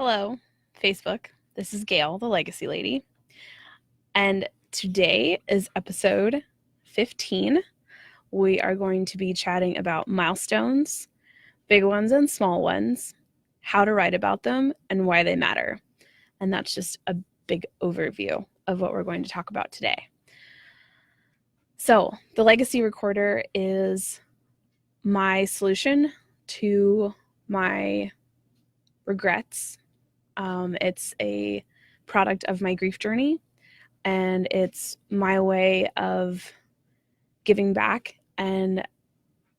Hello, Facebook. This is Gail, the Legacy Lady. And today is episode 15. We are going to be chatting about milestones, big ones and small ones, how to write about them, and why they matter. And that's just a big overview of what we're going to talk about today. So, the Legacy Recorder is my solution to my regrets. It's a product of my grief journey, and it's my way of giving back and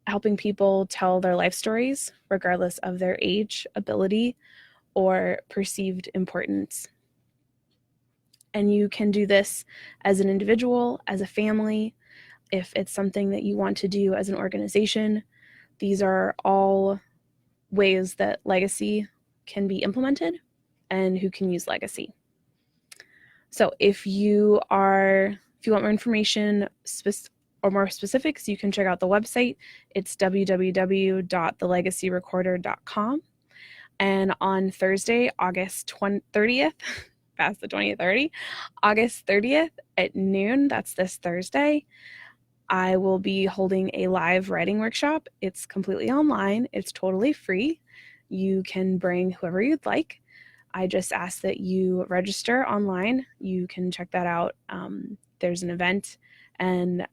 helping people tell their life stories, regardless of their age, ability, or perceived importance. And you can do this as an individual, as a family, if it's something that you want to do as an organization. These are all ways that legacy can be implemented and who can use legacy. So if you want more information or more specifics, you can check out the website. It's www.thelegacyrecorder.com. And on Thursday, August 30th, past the 20th already, August 30th at noon, that's this Thursday, I will be holding a live writing workshop. It's completely online. It's totally free. You can bring whoever you'd like. I just ask that you register online. You can check that out. There's an event and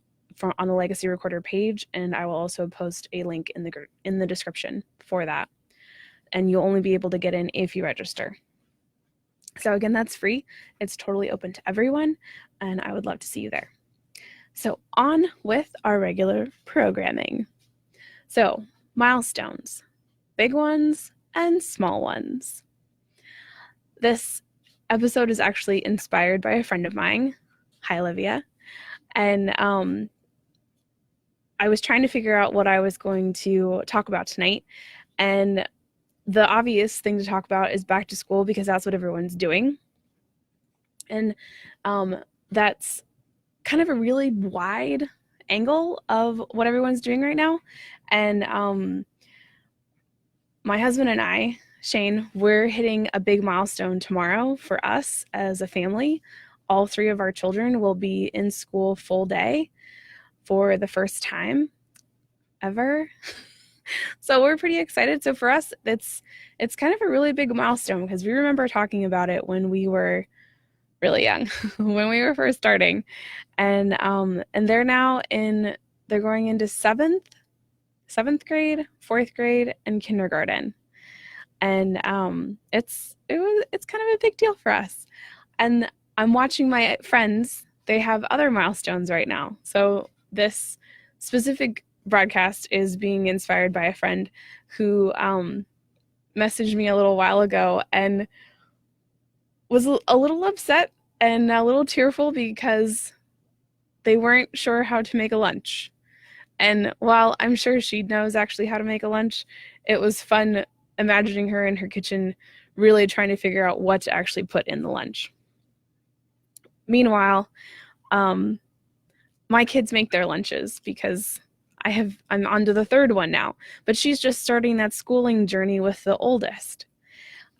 on the Legacy Recorder page, and I will also post a link in the description for that. And you'll only be able to get in if you register. So again, that's free. It's totally open to everyone, and I would love to see you there. So on with our regular programming. So milestones, big ones and small ones. This episode is actually inspired by a friend of mine. Hi, Olivia. And I was trying to figure out what I was going to talk about tonight. And the obvious thing to talk about is back to school, because that's what everyone's doing. And that's kind of a really wide angle of what everyone's doing right now. And my husband and I, Shane, we're hitting a big milestone tomorrow for us as a family. All three of our children will be in school full day for the first time ever. So we're pretty excited. So for us, it's kind of a really big milestone, because we remember talking about it when we were really young, when we were first starting. And they're now they're going into seventh grade, fourth grade, and kindergarten. And it's kind of a big deal for us. And I'm watching my friends, they have other milestones right now. So this specific broadcast is being inspired by a friend who messaged me a little while ago and was a little upset and a little tearful because they weren't sure how to make a lunch. And while I'm sure she knows actually how to make a lunch, it was fun imagining her in her kitchen really trying to figure out what to actually put in the lunch. Meanwhile, my kids make their lunches, because I'm on to the third one now, but she's just starting that schooling journey with the oldest.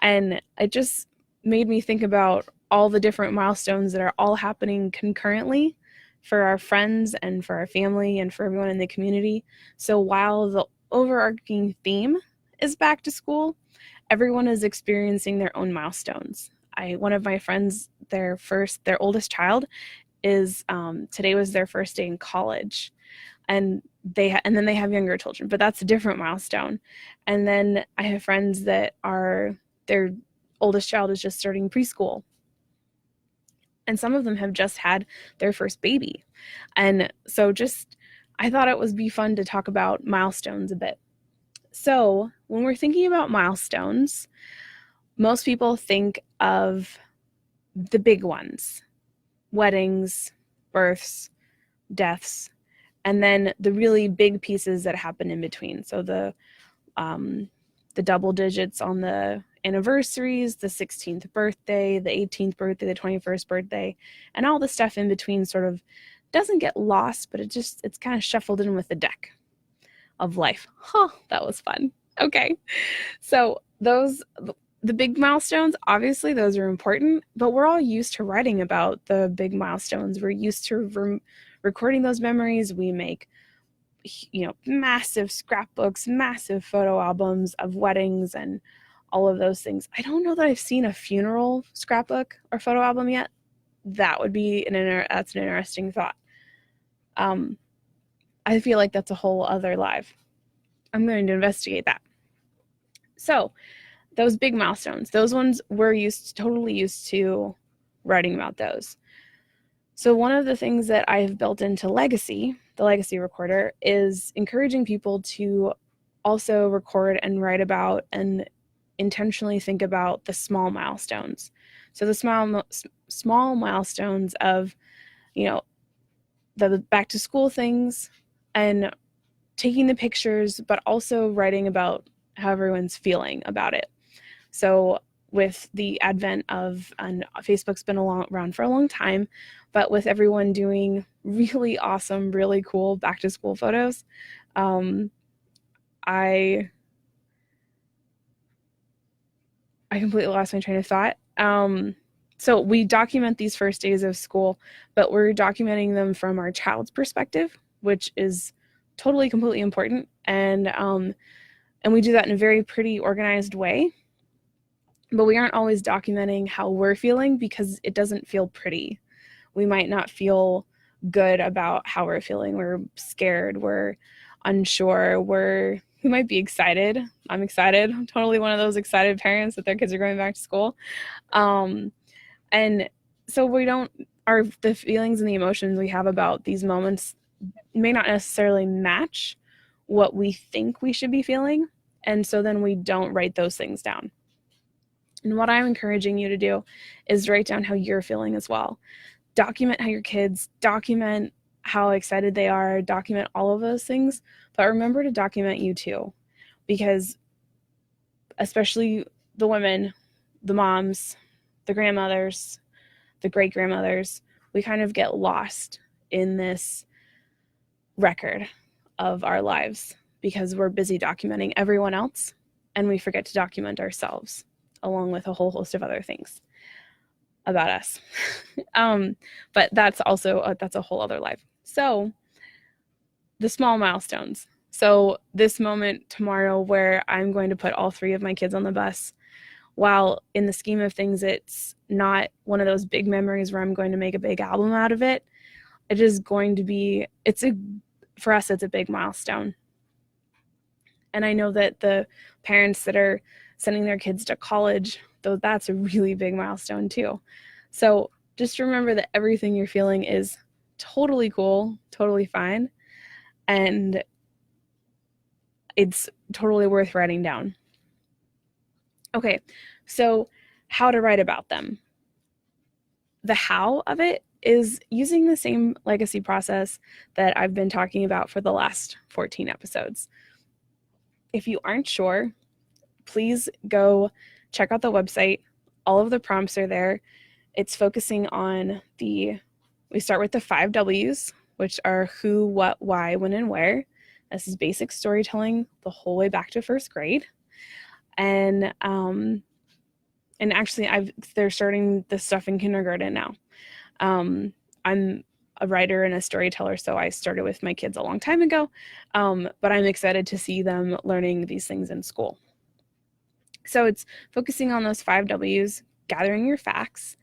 And it just made me think about all the different milestones that are all happening concurrently for our friends and for our family and for everyone in the community. So while the overarching theme is back to school, everyone is experiencing their own milestones. One of my friends, their oldest child is today was their first day in college, and then they have younger children, but that's a different milestone. And then I have friends that their oldest child is just starting preschool, and some of them have just had their first baby. And so I thought it would be fun to talk about milestones a bit. So when we're thinking about milestones, most people think of the big ones: weddings, births, deaths, and then the really big pieces that happen in between. So the double digits on the anniversaries, the 16th birthday, the 18th birthday, the 21st birthday, and all the stuff in between sort of doesn't get lost, but it's kind of shuffled in with the deck of life. That was fun. Okay. So those the big milestones, obviously those are important, but we're all used to writing about the big milestones. We're used to recording those memories. We make, massive scrapbooks, massive photo albums of weddings and all of those things. I don't know that I've seen a funeral scrapbook or photo album yet. That would be that's an interesting thought. I feel like that's a whole other live. I'm going to investigate that. So those big milestones, those ones we're totally used to writing about those. So one of the things that I've built into Legacy, the Legacy Recorder, is encouraging people to also record and write about and intentionally think about the small milestones. So the small milestones of, the back to school things and taking the pictures, but also writing about how everyone's feeling about it. So with the advent of, and Facebook's been around for a long time, but with everyone doing really awesome, really cool back to school photos, I completely lost my train of thought. So we document these first days of school, but we're documenting them from our child's perspective, which is totally, completely important. And we do that in a very pretty organized way. But we aren't always documenting how we're feeling because it doesn't feel pretty. We might not feel good about how we're feeling. We're scared. We're unsure. We might be excited. I'm excited. I'm totally one of those excited parents that their kids are going back to school. And so the feelings and the emotions we have about these moments may not necessarily match what we think we should be feeling. And so then we don't write those things down. And what I'm encouraging you to do is write down how you're feeling as well. Document how your kids, document how excited they are, document all of those things, but remember to document you too, because especially the women, the moms, the grandmothers, the great-grandmothers, we kind of get lost in this record of our lives because we're busy documenting everyone else and we forget to document ourselves, along with a whole host of other things about us. But that's also that's a whole other life. So the small milestones. So this moment tomorrow where I'm going to put all 3 of my kids on the bus, while in the scheme of things, it's not one of those big memories where I'm going to make a big album out of it. It is going to be, for us, it's a big milestone. And I know that the parents that are sending their kids to college, though, that's a really big milestone too. So just remember that everything you're feeling is totally cool, totally fine, and it's totally worth writing down. Okay, so how to write about them. The how of it is using the same legacy process that I've been talking about for the last 14 episodes. If you aren't sure, please go check out the website. All of the prompts are there. It's focusing on we start with the 5 W's, which are who, what, why, when, and where. This is basic storytelling the whole way back to first grade. And actually they're starting this stuff in kindergarten now. I'm a writer and a storyteller, so I started with my kids a long time ago, but I'm excited to see them learning these things in school. So it's focusing on those 5 W's, gathering your facts,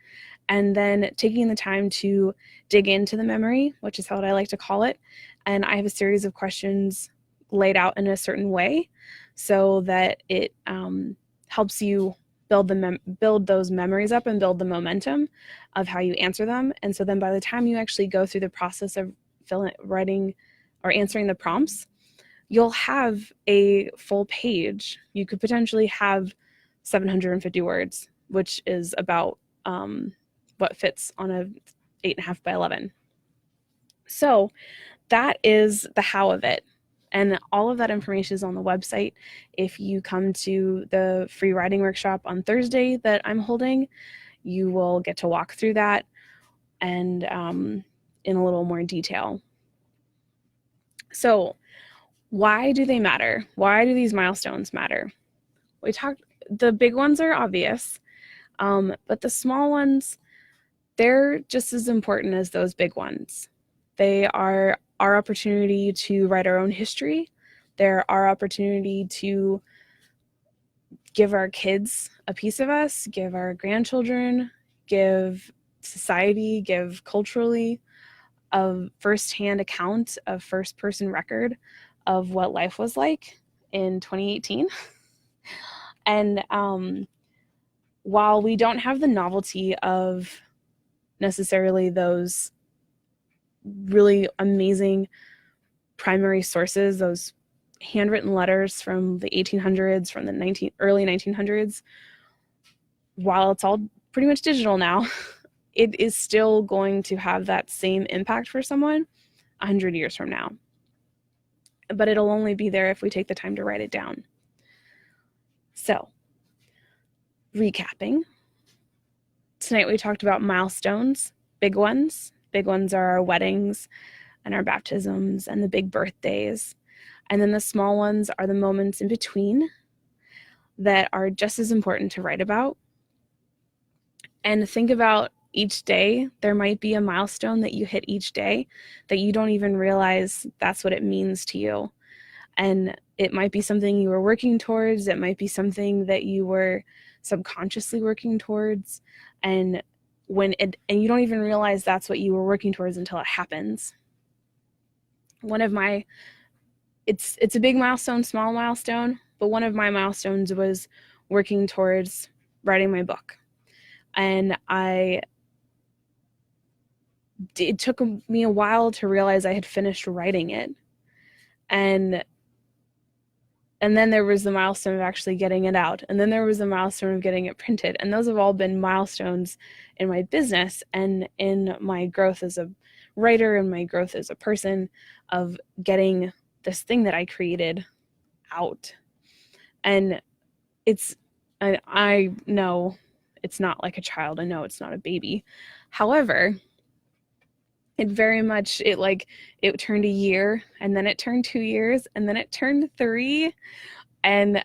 and then taking the time to dig into the memory, which is how I like to call it. And I have a series of questions laid out in a certain way so that it helps you build those memories up and build the momentum of how you answer them. And so then by the time you actually go through the process of writing or answering the prompts, you'll have a full page. You could potentially have 750 words, which is about what fits on a 8.5 by 11. So that is the how of it. And all of that information is on the website. If you come to the free writing workshop on Thursday that I'm holding, you will get to walk through that and in a little more detail. So why do they matter? Why do these milestones matter? the big ones are obvious, but the small ones, they're just as important as those big ones. They are our opportunity to write our own history. They're our opportunity to give our kids a piece of us, give our grandchildren, give society, give culturally a firsthand account, of first person record of what life was like in 2018. And while we don't have the novelty of necessarily those really amazing primary sources, those handwritten letters from the 1800s, from the early 1900s, while it's all pretty much digital now, it is still going to have that same impact for someone 100 years from now. But it'll only be there if we take the time to write it down. So, recapping. Tonight we talked about milestones, big ones. Big ones are our weddings and our baptisms and the big birthdays. And then the small ones are the moments in between that are just as important to write about. And think about each day. There might be a milestone that you hit each day that you don't even realize that's what it means to you. And it might be something you were working towards. It might be something that you were subconsciously working towards. And you don't even realize that's what you were working towards until it happens. It's a big milestone, small milestone, but one of my milestones was working towards writing my book. And it took me a while to realize I had finished writing it. And then there was the milestone of actually getting it out. And then there was the milestone of getting it printed. And those have all been milestones in my business and in my growth as a writer and my growth as a person, of getting this thing that I created out. And I know it's not like a child. I know it's not a baby. However, it very much, it turned a year, and then it turned 2 years, and then it turned 3. And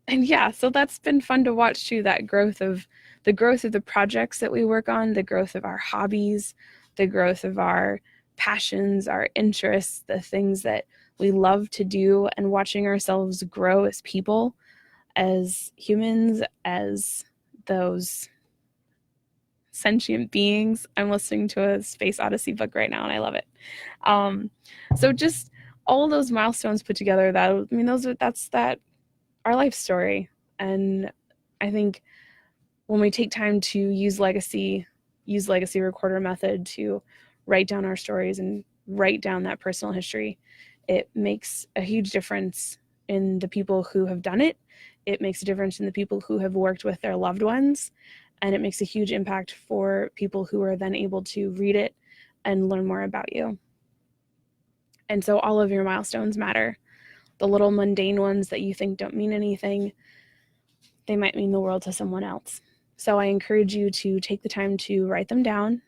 yeah, so that's been fun to watch too, that growth of the projects that we work on, the growth of our hobbies, the growth of our passions, our interests, the things that we love to do, and watching ourselves grow as people, as humans, as those sentient beings. I'm listening to a Space Odyssey book right now and I love it. So just all those milestones put together, that's our life story. And I think when we take time to use legacy recorder method to write down our stories and write down that personal history, it makes a huge difference in the people who have done it. It makes a difference in the people who have worked with their loved ones. And it makes a huge impact for people who are then able to read it and learn more about you. And so all of your milestones matter. The little mundane ones that you think don't mean anything, they might mean the world to someone else. So I encourage you to take the time to write them down.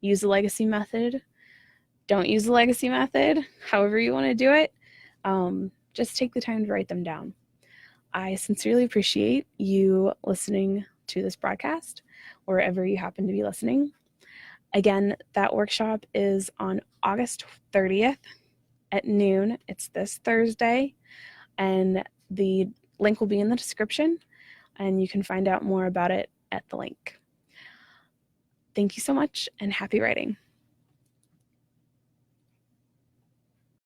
Use the legacy method. Don't use the legacy method, however you want to do it. Just take the time to write them down. I sincerely appreciate you listening to this broadcast, wherever you happen to be listening. Again, that workshop is on August 30th at noon. It's this Thursday, and the link will be in the description, and you can find out more about it at the link. Thank you so much, and happy writing.